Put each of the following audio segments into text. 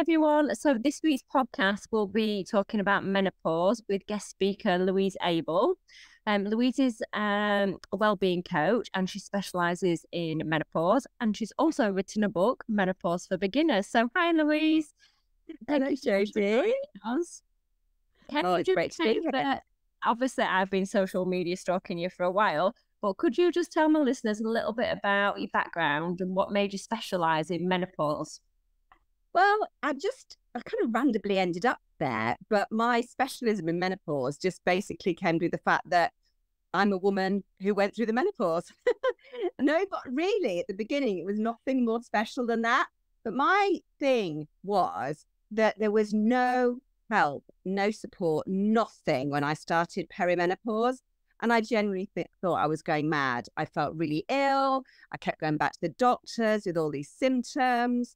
everyone. So this week's podcast will be talking about menopause with guest speaker Louise Able. Louise is a wellbeing coach and she specialises in menopause, and she's also written a book, Menopause for Beginners. So hi, Louise. Hello, Jodie. It's great to be here. Obviously, I've been social media stalking you for a while, but could you just tell my listeners a little bit about your background and what made you specialise in menopause? Well, I kind of randomly ended up there, but my specialism in menopause just basically came through the fact that I'm a woman who went through the menopause. No, but really, at the beginning, it was nothing more special than that. But my thing was that there was no help, no support, nothing when I started perimenopause. And I genuinely thought I was going mad. I felt really ill. I kept going back to the doctors with all these symptoms,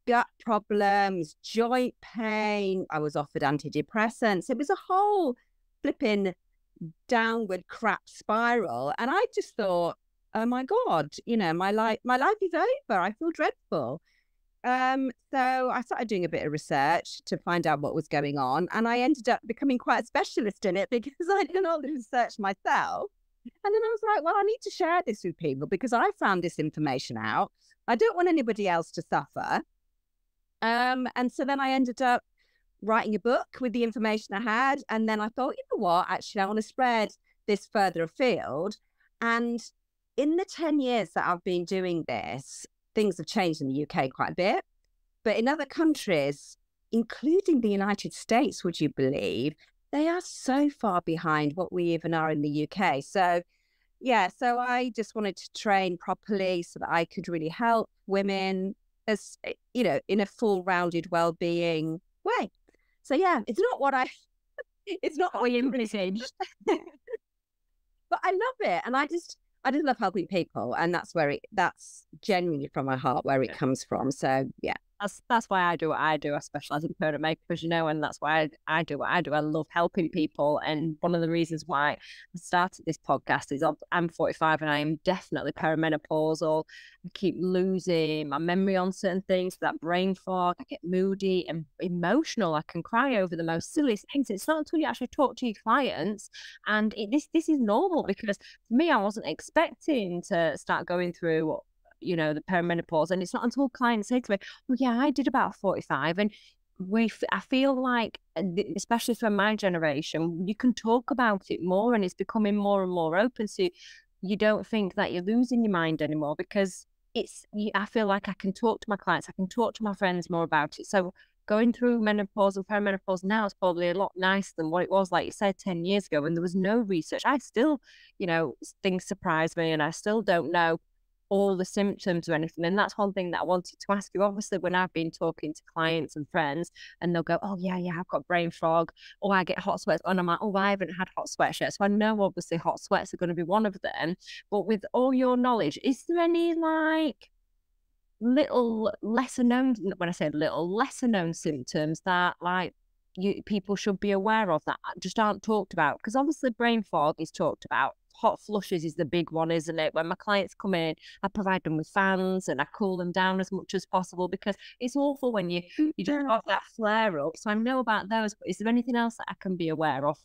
gut problems, joint pain. I was offered antidepressants. It was a whole flipping downward crap spiral. And I just thought, oh my God, my life is over. I feel dreadful. So I started doing a bit of research to find out what was going on. And I ended up becoming quite a specialist in it because I did all the research myself. And then I was like, well, I need to share this with people because I found this information out. I don't want anybody else to suffer. And so then I ended up writing a book with the information I had. And then I thought, you know what, actually, I want to spread this further afield. And in the 10 years that I've been doing this, things have changed in the UK quite a bit. But in other countries, including the United States, would you believe, they are so far behind what we even are in the UK. So so I just wanted to train properly so that I could really help women as, in a full rounded well-being way. So it's not what we envisaged, but I love it. And I just love helping people. And that's genuinely from my heart where it comes from. So That's why I do what I do. I specialise in permanent makeup, and that's why I do what I do. I love helping people. And one of the reasons why I started this podcast is I'm 45 and I am definitely perimenopausal. I keep losing my memory on certain things, that brain fog. I get moody and emotional. I can cry over the most silliest things. It's not until you actually talk to your clients, and this is normal, because for me, I wasn't expecting to start going through the perimenopause. And it's not until clients say to me, well, yeah, I did about 45. And I feel like, especially for my generation, you can talk about it more and it's becoming more and more open. So you don't think that you're losing your mind anymore, because I feel like I can talk to my clients, I can talk to my friends more about it. So going through menopause and perimenopause now is probably a lot nicer than what it was, like you said, 10 years ago when there was no research. I still, things surprise me and I still don't know all the symptoms or anything. And that's one thing that I wanted to ask you. Obviously, when I've been talking to clients and friends and they'll go, oh yeah, I've got brain fog, or I get hot sweats, and I'm like, oh, I haven't had hot sweats yet. So I know obviously hot sweats are going to be one of them. But with all your knowledge, is there any little lesser known, when I say little, lesser known symptoms that people should be aware of that just aren't talked about? Because obviously brain fog is talked about. Hot flushes is the big one, isn't it? When my clients come in, I provide them with fans and I cool them down as much as possible, because it's awful when you just got that flare up. So I know about those, but is there anything else that I can be aware of?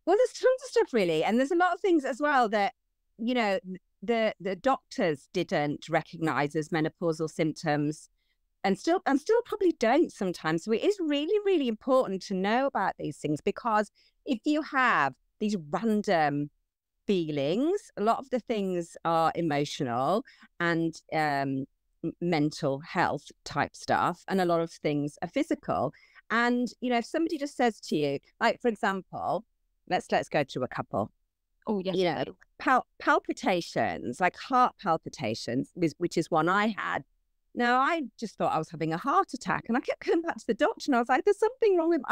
Well, there's tons of stuff really, and there's a lot of things as well that the doctors didn't recognize as menopausal symptoms, and still probably don't sometimes. So it is really, really important to know about these things, because if you have these random feelings, a lot of the things are emotional and mental health type stuff, and a lot of things are physical. And if somebody just says to you, like, for example, let's go to a couple. Oh yes. Palpitations, like heart palpitations, which is one I had. Now, I just thought I was having a heart attack, and I kept going back to the doctor and I was like, there's something wrong with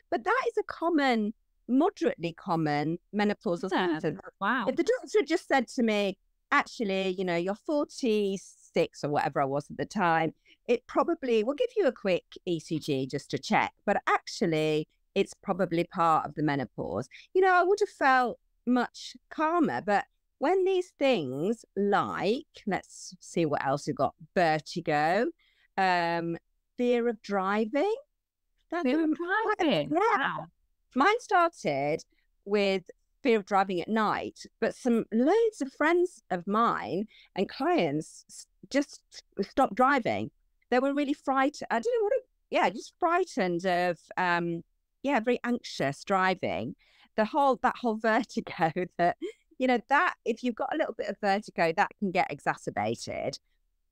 but that is a moderately common menopausal symptom. Wow. If the doctor had just said to me, actually, you're 46 or whatever I was at the time, it probably will give you a quick ECG just to check, but actually it's probably part of the menopause. I would have felt much calmer. But when these things, like, let's see what else you've got, vertigo, fear of driving. Fear of driving? Yeah. Wow. Mine started with fear of driving at night, but loads of friends of mine and clients just stopped driving. They were really frightened. I don't know just frightened of, very anxious driving. That whole vertigo that, that if you've got a little bit of vertigo, that can get exacerbated.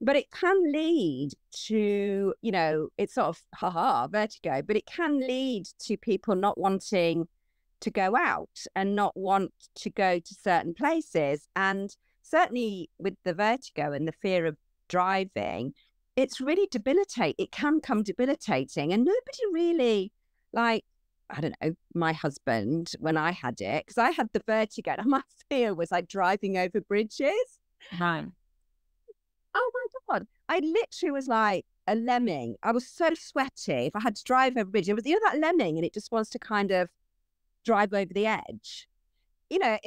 But it can lead to, it's sort of, vertigo, but it can lead to people not wanting to go out and not want to go to certain places. And certainly with the vertigo and the fear of driving, it's really debilitating. It can come debilitating. And nobody really, like, I don't know, my husband, when I had it, because I had the vertigo, and my fear was like driving over bridges. Right. Oh my God. I literally was like a lemming. I was so sweaty. If I had to drive over a bridge, it was, that lemming, and it just wants to kind of drive over the edge. And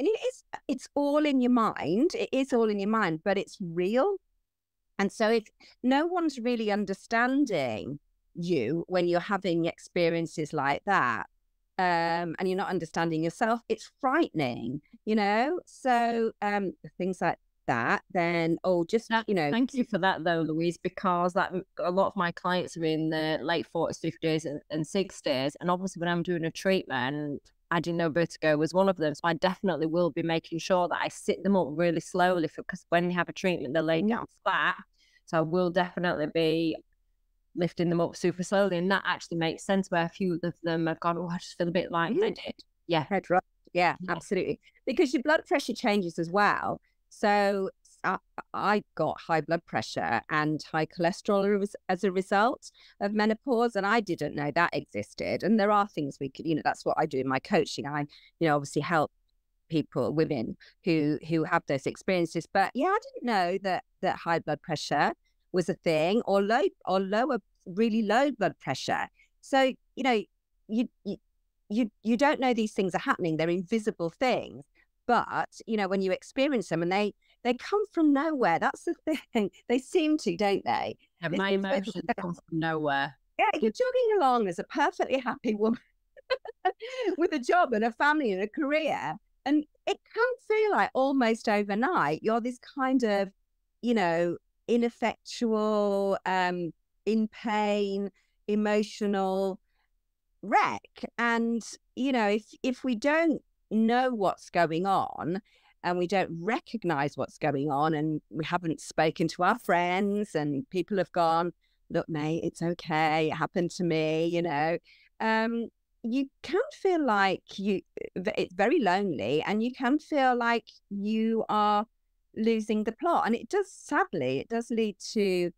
it's all in your mind. It is all in your mind, but it's real. And so if no one's really understanding you when you're having experiences like that, and you're not understanding yourself, it's frightening, So things like that, then thank you for that though, Louise, because that a lot of my clients are in the late 40s, 50s and 60s, and obviously when I'm doing a treatment, I didn't know vertigo was one of them, so I definitely will be making sure that I sit them up really slowly, because when you have a treatment they're laid down flat, so I will definitely be lifting them up super slowly, and that actually makes sense where a few of them have gone, I just feel a bit lightheaded. Yeah, head rush. Yeah, absolutely, because your blood pressure changes as well. So I got high blood pressure and high cholesterol as a result of menopause, and I didn't know that existed. And there are things we could, that's what I do in my coaching. I, obviously help women who have those experiences. But yeah, I didn't know that high blood pressure was a thing, or lower, really low blood pressure. So you don't know these things are happening. They're invisible things. But, when you experience them, and they come from nowhere. That's the thing. They seem to, don't they? Yeah, my emotions come from nowhere. Yeah, you're jogging along as a perfectly happy woman with a job and a family and a career. And it can feel like almost overnight, you're this kind of, ineffectual, in pain, emotional wreck. And, if we don't know what's going on, and we don't recognize what's going on, and we haven't spoken to our friends, and people have gone, look, mate, it's okay, it happened to me, you can feel like it's very lonely, and you can feel like you are losing the plot. And it does lead to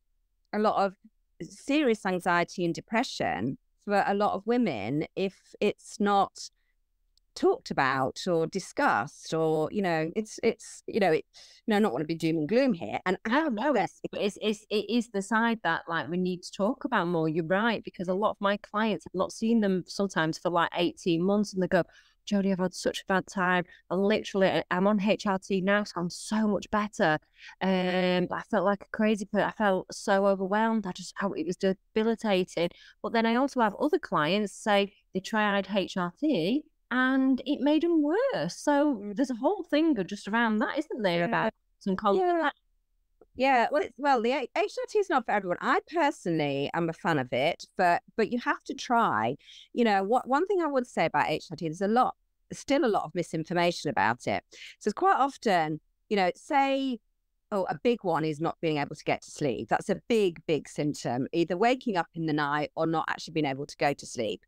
a lot of serious anxiety and depression for a lot of women if it's not talked about or discussed, or not want to be doom and gloom here. And I don't know, it is the side that like we need to talk about more. You're right, because a lot of my clients have not seen them sometimes for like 18 months, and they go, Jodie, I've had such a bad time. I'm on HRT now, so I'm so much better. I felt like a crazy person. I felt so overwhelmed. It was debilitating. But then I also have other clients say they tried HRT and it made them worse. So there's a whole thing just around that, isn't there, about some contact? Yeah, well, the HRT is not for everyone. I personally am a fan of it, but you have to try. One thing I would say about HRT, there's still a lot of misinformation about it. So it's quite often, say, a big one is not being able to get to sleep. That's a big, big symptom, either waking up in the night or not actually being able to go to sleep.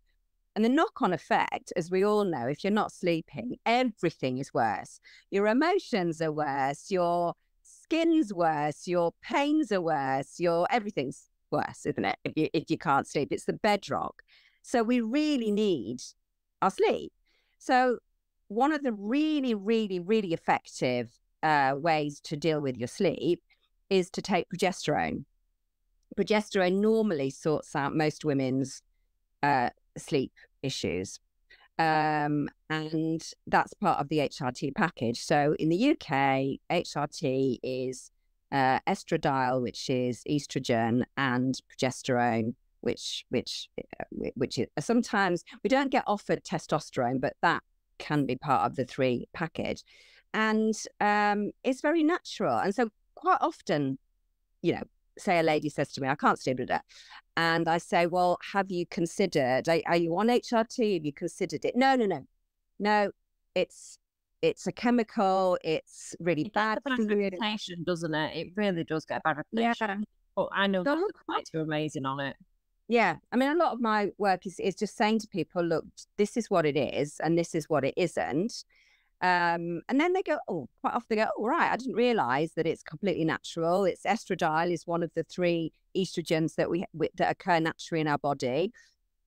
And the knock-on effect, as we all know, if you're not sleeping, everything is worse. Your emotions are worse, your skin's worse, your pains are worse, everything's worse, isn't it? If you can't sleep, it's the bedrock. So we really need our sleep. So one of the really, really, really effective ways to deal with your sleep is to take progesterone. Progesterone normally sorts out most women's sleep issues. And that's part of the HRT package. So in the UK, HRT is estradiol, which is estrogen, and progesterone, which is, sometimes we don't get offered testosterone, but that can be part of the 3 package. And it's very natural. And so quite often, you know, say a lady says to me, I can't sleep with that. And I say, well, have you considered, are you on HRT? Have you considered it? No, it's a chemical. It's really bad for you. Reputation, doesn't it? It really does get a bad reputation. Yeah. But I know that quite amazing on it. Yeah. I mean, a lot of my work is just saying to people, look, this is what it is and this is what it isn't. And then they go, quite often they go, right, I didn't realize that it's completely natural. It's estradiol is one of the 3 estrogens that that occur naturally in our body.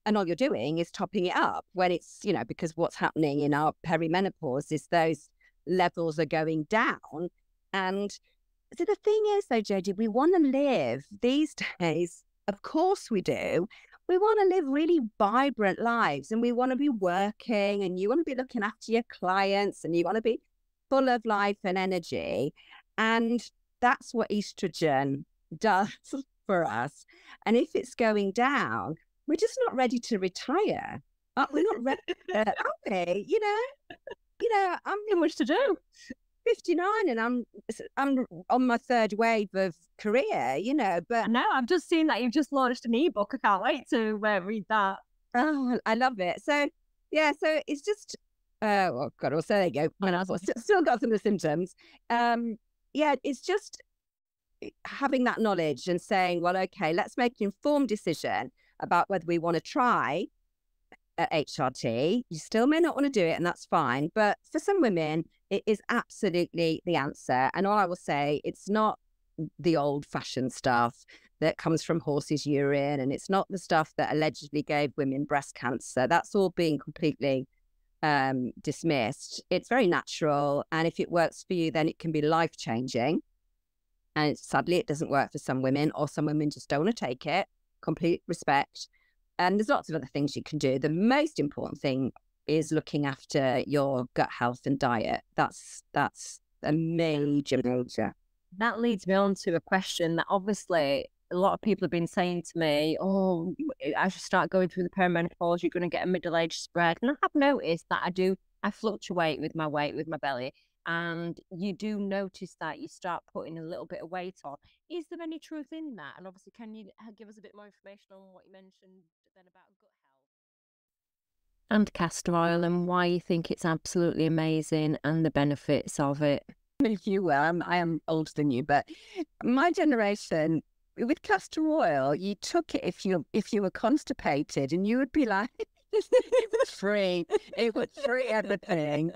And all you're doing is topping it up when it's, you know, because what's happening in our perimenopause is those levels are going down. And so the thing is, though, Jodie, we want to live these days. Of course we do. We want to live really vibrant lives, and we want to be working, and you want to be looking after your clients, and you want to be full of life and energy. And that's what estrogen does for us. And if it's going down, we're just not ready to retire. We're not ready, are we? You know, I'm too much to do. 59 and I'm on my 3rd wave of career, you know. But no, I've just seen that you've just launched an ebook. I can't wait to read that. Oh, I love it. So yeah, so it's just oh god, well, so there you go. When I was still got some of the symptoms. Yeah, it's just having that knowledge and saying, well, okay, let's make an informed decision about whether we want to try HRT. You still may not want to do it, and that's fine. But for some women, it is absolutely the answer. And all I will say, it's not the old-fashioned stuff that comes from horses' urine, and it's not the stuff that allegedly gave women breast cancer. That's all being completely dismissed. It's very natural, and if it works for you, then it can be life-changing. And sadly, it doesn't work for some women, or some women just don't want to take it. Complete respect. And there's lots of other things you can do. The most important thing is looking after your gut health and diet. That's a major. That leads me on to a question that obviously a lot of people have been saying to me, oh, as you start going through the perimenopause, you're going to get a middle-age spread. And I have noticed that I fluctuate with my weight, with my belly. And you do notice that you start putting a little bit of weight on. Is there any truth in that? And obviously, can you give us a bit more information on what you mentioned then about gut health? And castor oil, and why you think it's absolutely amazing and the benefits of it. If you will, I am older than you, but my generation, with castor oil, you took it if you were constipated, and you would be like, it was free. It would free everything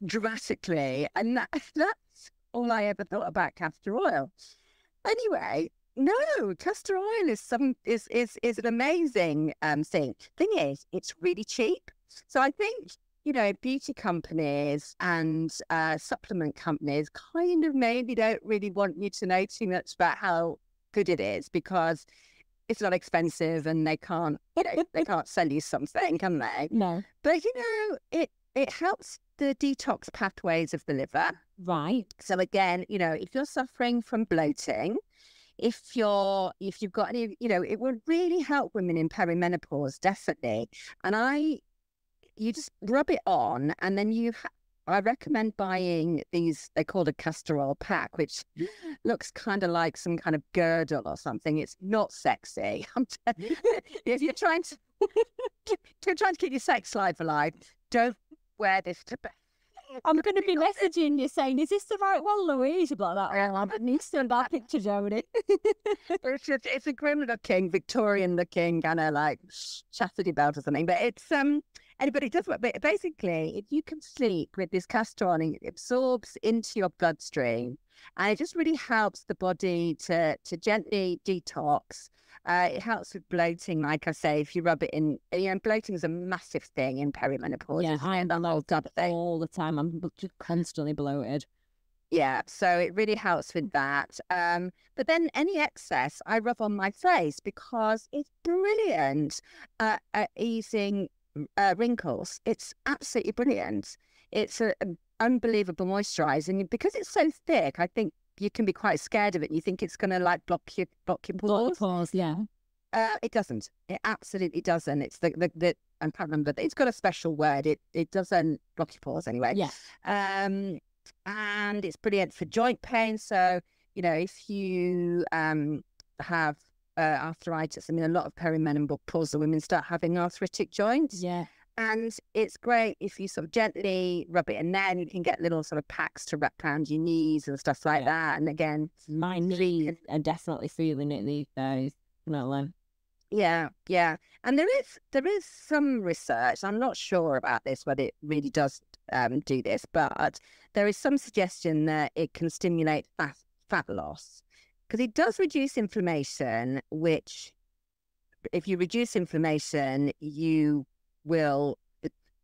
dramatically. And that's all I ever thought about castor oil. Anyway, no, castor oil is an amazing thing. Thing is, it's really cheap. So I think, you know, beauty companies and supplement companies kind of maybe don't really want you to know too much about how good it is, because it's not expensive and they can't sell you something, can they? No. But, you know, it helps the detox pathways of the liver. Right. So again, you know, if you're suffering from bloating, if you've got any, you know, it would really help women in perimenopause, definitely. And you just rub it on, and then I recommend buying these, they call a castor oil pack, which looks kind of like some kind of girdle or something. It's not sexy. If you're trying to keep your sex life alive, don't wear this to bed. I'm going to be messaging you saying, is this the right one, Louise? Like that. Well, I need to send that picture, Jodie. It's a grim looking, Victorian looking kind of like chastity belt or something. But it's anybody does work. But basically, if you can sleep with this castor oil, it absorbs into your bloodstream, and it just really helps the body to gently detox. It helps with bloating, like I say, if you rub it in. You know, bloating is a massive thing in perimenopause. Yeah, I am all the time. I'm just constantly bloated. Yeah, so it really helps with that. But then any excess, I rub on my face, because it's brilliant at easing wrinkles. It's absolutely brilliant. It's an unbelievable moisturising, because it's so thick. I think you can be quite scared of it. You think it's going to like block your pores. Pores, yeah. It doesn't. It absolutely doesn't. It's the I can't remember. It's got a special word. It doesn't block your pores anyway. Yeah. And it's brilliant for joint pain. So, you know, if you have arthritis, I mean, a lot of perimenopause women start having arthritic joints. Yeah. And it's great if you sort of gently rub it, and then you can get little sort of packs to wrap around your knees and stuff like that. And again, my knees are definitely feeling it these days. Definitely. Yeah. And there is some research. I'm not sure about this, whether it really does do this, but there is some suggestion that it can stimulate fat loss, because it does reduce inflammation, which if you reduce inflammation, you will,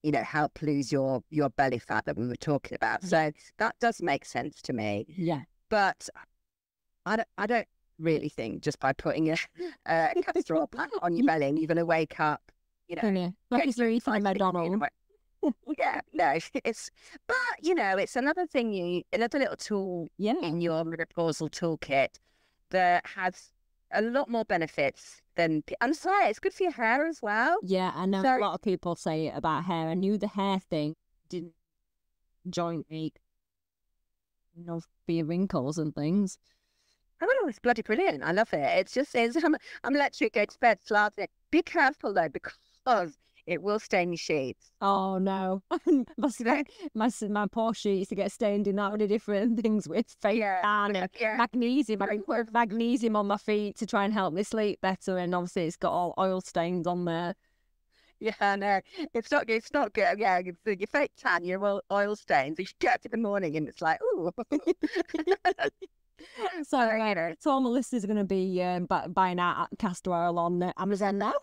you know, help lose your belly fat that we were talking about. So that does make sense to me. Yeah. But I don't really think just by putting a castor oil pack on your belly, you're going to wake up, you know. Like if you're eating McDonald's. Yeah, no, but you know, it's another little tool in your menopausal toolkit that has a lot more benefits than, I'm sorry, it's good for your hair as well. Yeah, I know a lot of people say it about hair. I knew the hair thing didn't joint me, you know, for your wrinkles and things. Oh, it's bloody brilliant. I love it. I'm literally going to bed slanting. Be careful though, because it will stain your sheets. Oh no. my poor sheets to get stained in that many different things with and magnesium. I can put magnesium on my feet to try and help me sleep better, and obviously it's got all oil stains on there. Yeah, no, it's not good. Yeah, your fake tan, your oil stains. You get up in the morning and it's like, ooh. So all my listeners are going to be buying out castor oil on Amazon now.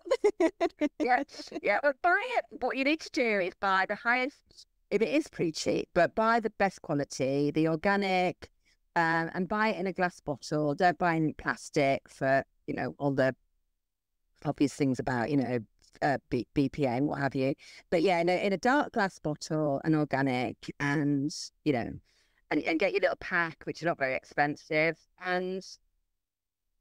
yeah. But buy it. What you need to do is buy the highest. If it is pretty cheap, but buy the best quality, the organic, and buy it in a glass bottle. Don't buy any plastic for, you know, all the obvious things about, you know, BPA and what have you. But yeah, in a dark glass bottle, and organic, and you know. And get your little pack, which is not very expensive, and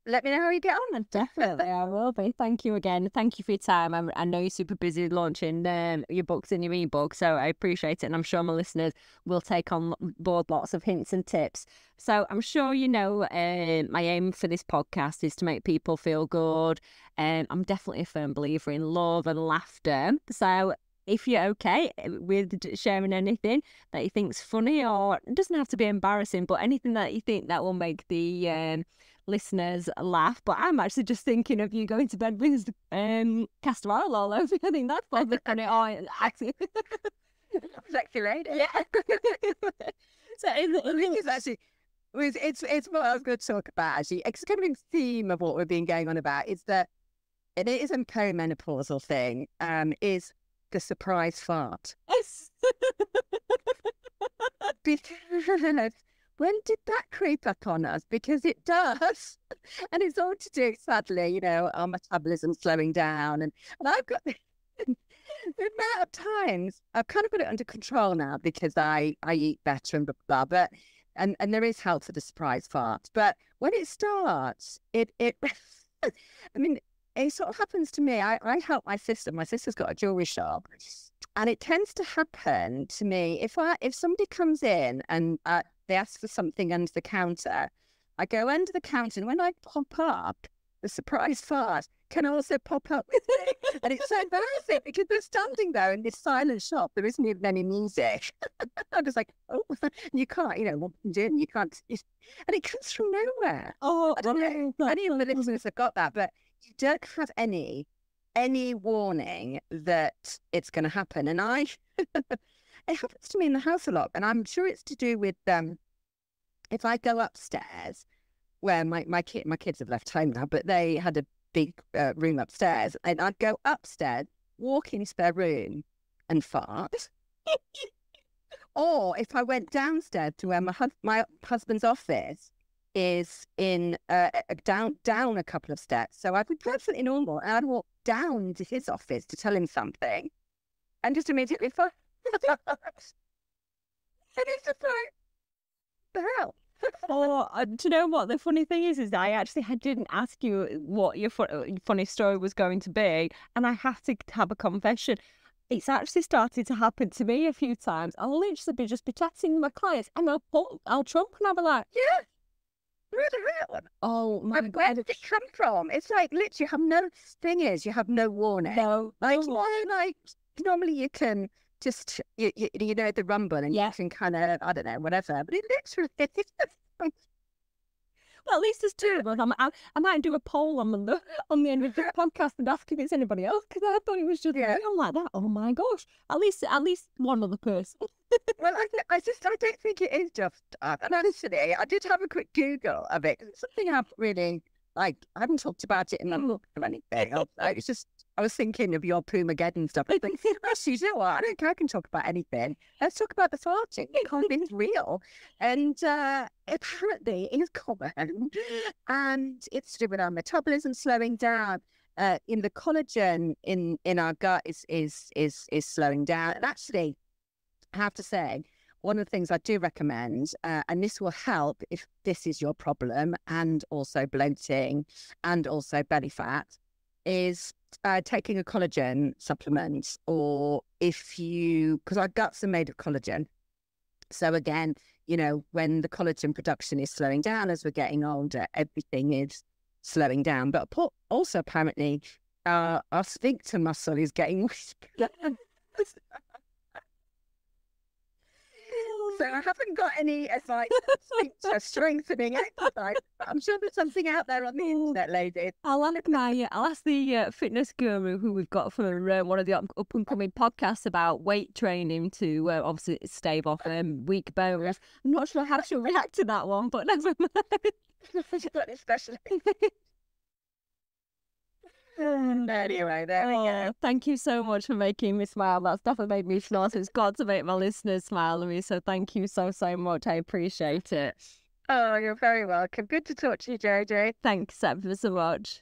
let me know how you get on. Definitely, I will be. Thank you again. Thank you for your time. I know you're super busy launching your books and your ebook, so I appreciate it. And I'm sure my listeners will take on board lots of hints and tips. So I'm sure you know my aim for this podcast is to make people feel good. I'm definitely a firm believer in love and laughter. So if you're okay with sharing anything that you think's funny, or it doesn't have to be embarrassing, but anything that you think that will make the listeners laugh. But I'm actually just thinking of you going to bed with castor oil all over. I think that's probably funny. Oh, actually, sexy lady. Yeah. So it's actually. It's what I was going to talk about, actually. It's kind of a theme of what we've been going on about. Is that it is a perimenopausal thing. Is the surprise fart. Because when did that creep up on us? Because it does. And it's all to do, sadly, you know, our metabolism slowing down. And I've got the amount of times, I've kind of got it under control now because I eat better and blah, blah, blah. But, and there is help for the surprise fart. But when it starts, it I mean, it sort of happens to me. I help my sister. My sister's got a jewelry shop, and it tends to happen to me if somebody comes in and they ask for something under the counter. I go under the counter, and when I pop up, the surprise fart can also pop up with me, and it's so embarrassing because they're standing there in this silent shop. There isn't even any music. I'm just like, oh, you can't, you know, what I'm doing, you can't, and it comes from nowhere. Oh, I don't know. Any of the listeners have got that, but you don't have any warning that it's going to happen. And it happens to me in the house a lot, and I'm sure it's to do with if I go upstairs, where my kids have left home now, but they had a big room upstairs, and I'd go upstairs, walk into their room, and fart. Or if I went downstairs to where my husband's office is in down a couple of steps. So I'd be perfectly normal, and I'd walk down to his office to tell him something, and just immediately fart. And it's just like, the hell? Do you know what the funny thing is I didn't ask you what your funny story was going to be, and I have to have a confession. It's actually started to happen to me a few times. I'll literally just be chatting with my clients, and I'll trump, and I'll be like, Yeah. Really real. oh my And where God. did it come from? It's like literally you have no warning. No. Like, like normally you can just you know the rumble and Yeah. you can kind of, I don't know, whatever. But it literally Well, at least there's two of us. I might do a poll on the end of the podcast and ask if it's anybody else, because I thought it was just me. I'm like that. Oh my gosh! At least one other person. well, I don't think it is just us. And honestly, I did have a quick Google of it. It's something I've really like. I haven't talked about it in a look or anything. It's just I was thinking of your Pumageddon stuff. I think, actually, you know what? I don't care. I can talk about anything. Let's talk about the farting because it's real. And apparently it's common. And it's to do with our metabolism slowing down. In the collagen in our gut is slowing down. And actually, I have to say, one of the things I do recommend, and this will help if this is your problem, and also bloating and also belly fat, is taking a collagen supplement, or because our guts are made of collagen. So again, you know, when the collagen production is slowing down as we're getting older, everything is slowing down. But also apparently our sphincter muscle is getting weaker. So I haven't got any advice for strengthening exercise. I'm sure there's something out there on the internet, ladies. I'll ask the fitness guru who we've got for one of the up and coming podcasts about weight training to obviously stave off weak bones. I'm not sure how she'll react to that one, but never mind. Especially. Anyway, there we go. Thank you so much for making me smile. That stuff has made me smile. So it's got to make my listeners smile, Louise. So thank you so much. I appreciate it. Oh, you're very welcome. Good to talk to you, JJ. Thanks ever so much.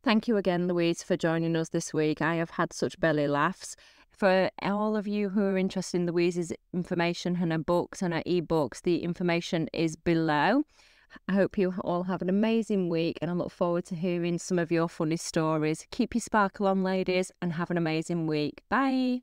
Thank you again, Louise, for joining us this week. I have had such belly laughs. For all of you who are interested in Louise's information and her books and her ebooks, the information is below. I hope you all have an amazing week, and I look forward to hearing some of your funny stories. Keep your sparkle on, ladies, and have an amazing week. Bye.